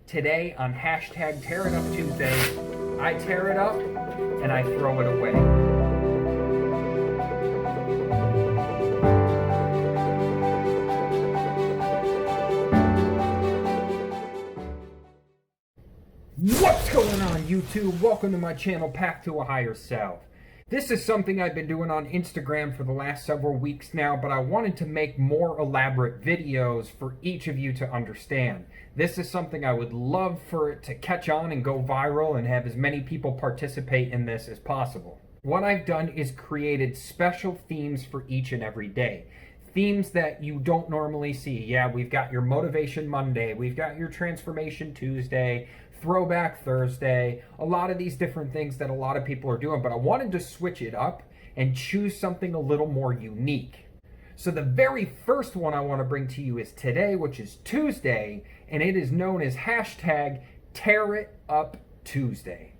Today on hashtag TearItUpTuesday, I tear it up and I throw it away. What's going on, YouTube? Welcome to my channel, Path to a Higher Self. This is something I've been doing on Instagram for the last several weeks now, but I wanted to make more elaborate videos for each of you to understand. This is something I would love for it to catch on and go viral and have as many people participate in this as possible. What I've done is created special themes for each and every day. Themes that you don't normally see. Yeah, we've got your Motivation Monday, we've got your Transformation Tuesday, Throwback Thursday, a lot of these different things that a lot of people are doing, but I wanted to switch it up and choose something a little more unique. So the very first one I want to bring to you is today, which is Tuesday, and it is known as hashtag TearItUpTuesday.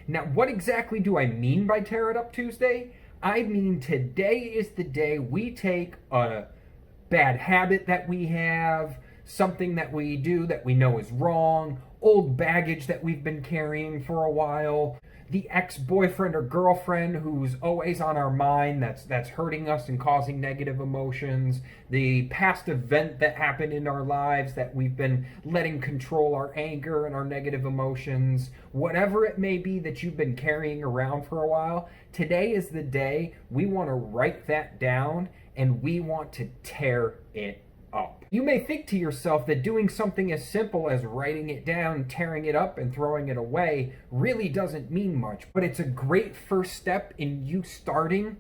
Now, what exactly do I mean by Tear It Up Tuesday? I mean today is the day we take a bad habit that we have, something that we do that we know is wrong, old baggage that we've been carrying for a while, the ex-boyfriend or girlfriend who's always on our mind that's hurting us and causing negative emotions, the past event that happened in our lives that we've been letting control our anger and our negative emotions, whatever it may be that you've been carrying around for a while. Today is the day we want to write that down and we want to tear it up. You may think to yourself that doing something as simple as writing it down, tearing it up, and throwing it away really doesn't mean much, but it's a great first step in you starting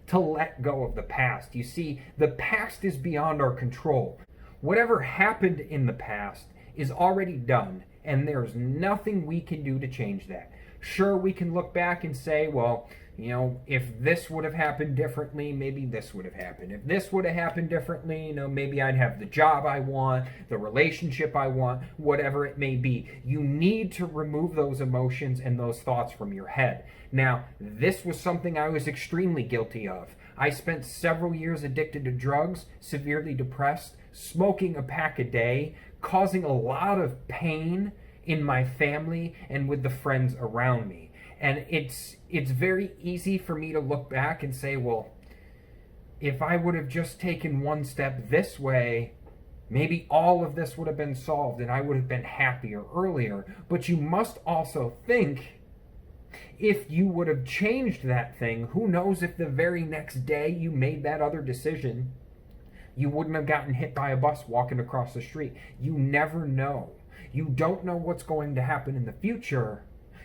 to let go of the past. You see, the past is beyond our control. Whatever happened in the past is already done, and there's nothing we can do to change that. Sure, we can look back and say, well, you know, if this would have happened differently, maybe this would have happened. If this would have happened differently, you know, maybe I'd have the job I want, the relationship I want, whatever it may be. You need to remove those emotions and those thoughts from your head. Now, this was something I was extremely guilty of. I spent several years addicted to drugs, severely depressed, smoking a pack a day, causing a lot of pain in my family and with the friends around me. And it's very easy for me to look back and say, well, if I would have just taken one step this way, maybe all of this would have been solved and I would have been happier earlier. But you must also think, if you would have changed that thing, who knows if the very next day you made that other decision, you wouldn't have gotten hit by a bus walking across the street. You never know. You don't know what's going to happen in the future.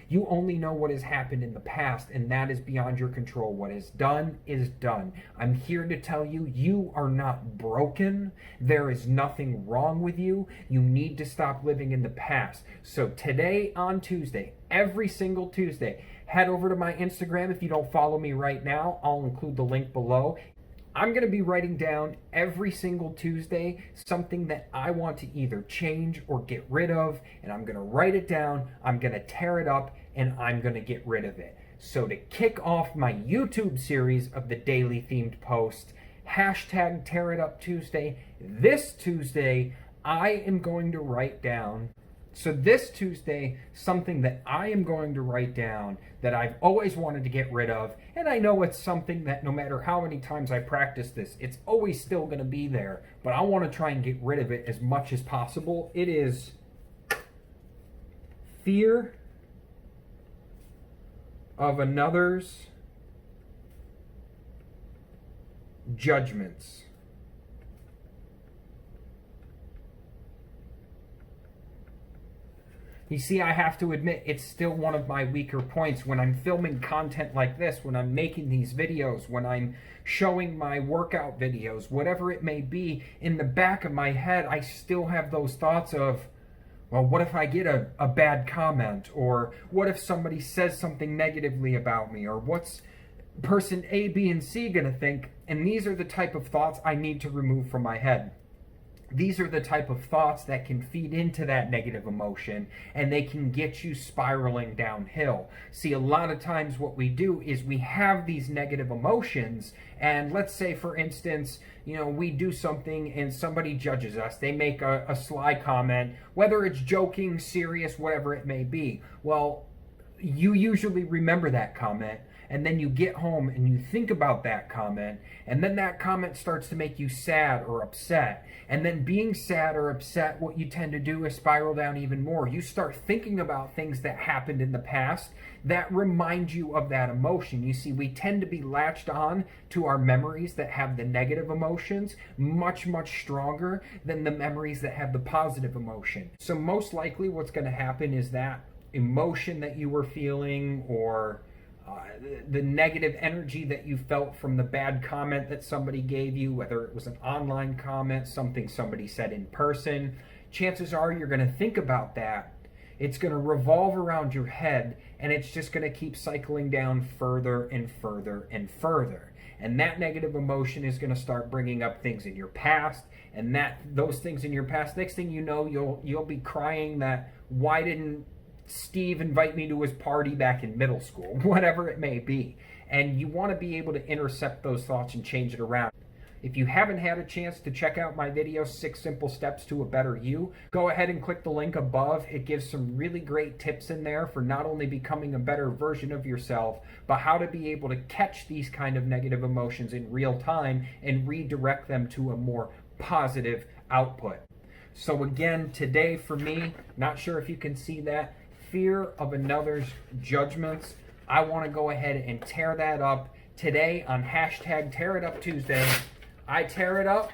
You only know what has happened in the past, and that is beyond your control. What is done is done. I'm here to tell you, you are not broken. There is nothing wrong with you. You need to stop living in the past. So today on Tuesday, every single Tuesday, head over to my Instagram. If you don't follow me right now, I'll include the link below. I'm going to be writing down every single Tuesday something that I want to either change or get rid of, and I'm going to write it down, I'm going to tear it up, and I'm going to get rid of it. So to kick off my YouTube series of the daily themed post, hashtag TearItUpTuesday, this Tuesday, I am going to write down, something that I am going to write down that I've always wanted to get rid of, and I know it's something that no matter how many times I practice this, it's always still going to be there, but I want to try and get rid of it as much as possible. It is fear of another's judgments. You see, I have to admit, it's still one of my weaker points when I'm filming content like this, when I'm making these videos, when I'm showing my workout videos, whatever it may be. In the back of my head, I still have those thoughts of, well, what if I get a bad comment? Or what if somebody says something negatively about me? Or what's person A, B, and C gonna think? And these are the type of thoughts I need to remove from my head. These are the type of thoughts that can feed into that negative emotion, and they can get you spiraling downhill. See, a lot of times what we do is we have these negative emotions, and let's say, for instance, we do something and somebody judges us. They make a sly comment, whether it's joking, serious, whatever it may be. Well, you usually remember that comment, and then you get home and you think about that comment, and then that comment starts to make you sad or upset. And then being sad or upset, what you tend to do is spiral down even more. You start thinking about things that happened in the past that remind you of that emotion. You see, we tend to be latched on to our memories that have the negative emotions much, much stronger than the memories that have the positive emotion. So most likely what's going to happen is that emotion that you were feeling, or the negative energy that you felt from the bad comment that somebody gave you, whether it was an online comment, something somebody said in person, chances are you're going to think about that. It's going to revolve around your head, and it's just going to keep cycling down further and further and further. And that negative emotion is going to start bringing up things in your past, and those things in your past, next thing you know, you'll be crying that, why didn't Steve invite me to his party back in middle school, whatever it may be. And you want to be able to intercept those thoughts and change it around. If you haven't had a chance to check out my video, 6 Simple Steps to a Better You, go ahead and click the link above. It gives some really great tips in there for not only becoming a better version of yourself, but how to be able to catch these kind of negative emotions in real time and redirect them to a more positive output. So again, today for me, not sure if you can see that, fear of another's judgments. I want to go ahead and tear that up today on hashtag TearItUpTuesday. I tear it up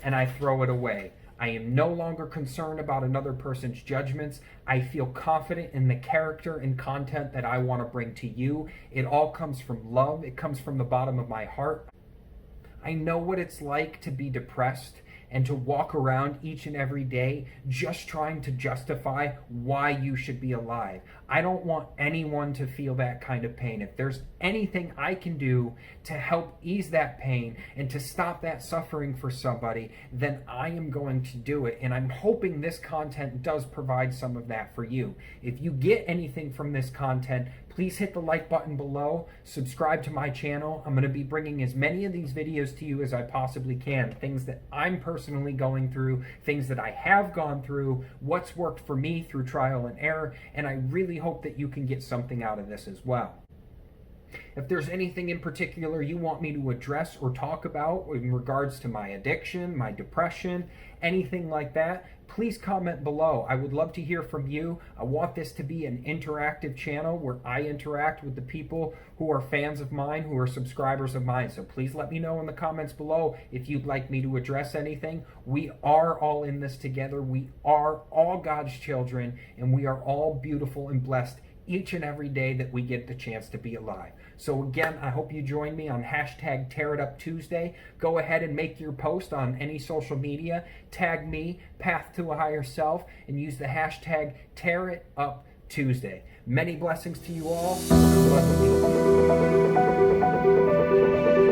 and I throw it away. I am no longer concerned about another person's judgments. I feel confident in the character and content that I want to bring to you. It all comes from love. It comes from the bottom of my heart. I know what it's like to be depressed and to walk around each and every day just trying to justify why you should be alive. I don't want anyone to feel that kind of pain. If there's anything I can do to help ease that pain and to stop that suffering for somebody, then I am going to do it. And I'm hoping this content does provide some of that for you. If you get anything from this content, please hit the like button below, subscribe to my channel. I'm going to be bringing as many of these videos to you as I possibly can. Things that I'm personally going through, things that I have gone through, what's worked for me through trial and error, and I really hope that you can get something out of this as well. If there's anything in particular you want me to address or talk about in regards to my addiction, my depression, anything like that, please comment below. I would love to hear from you. I want this to be an interactive channel where I interact with the people who are fans of mine, who are subscribers of mine. So please let me know in the comments below if you'd like me to address anything. We are all in this together. We are all God's children, and we are all beautiful and blessed each and every day that we get the chance to be alive. So again, I hope you join me on hashtag TearItUpTuesday. Go ahead and make your post on any social media. Tag me, Path to a Higher Self, and use the hashtag TearItUpTuesday. Many blessings to you all. God bless you.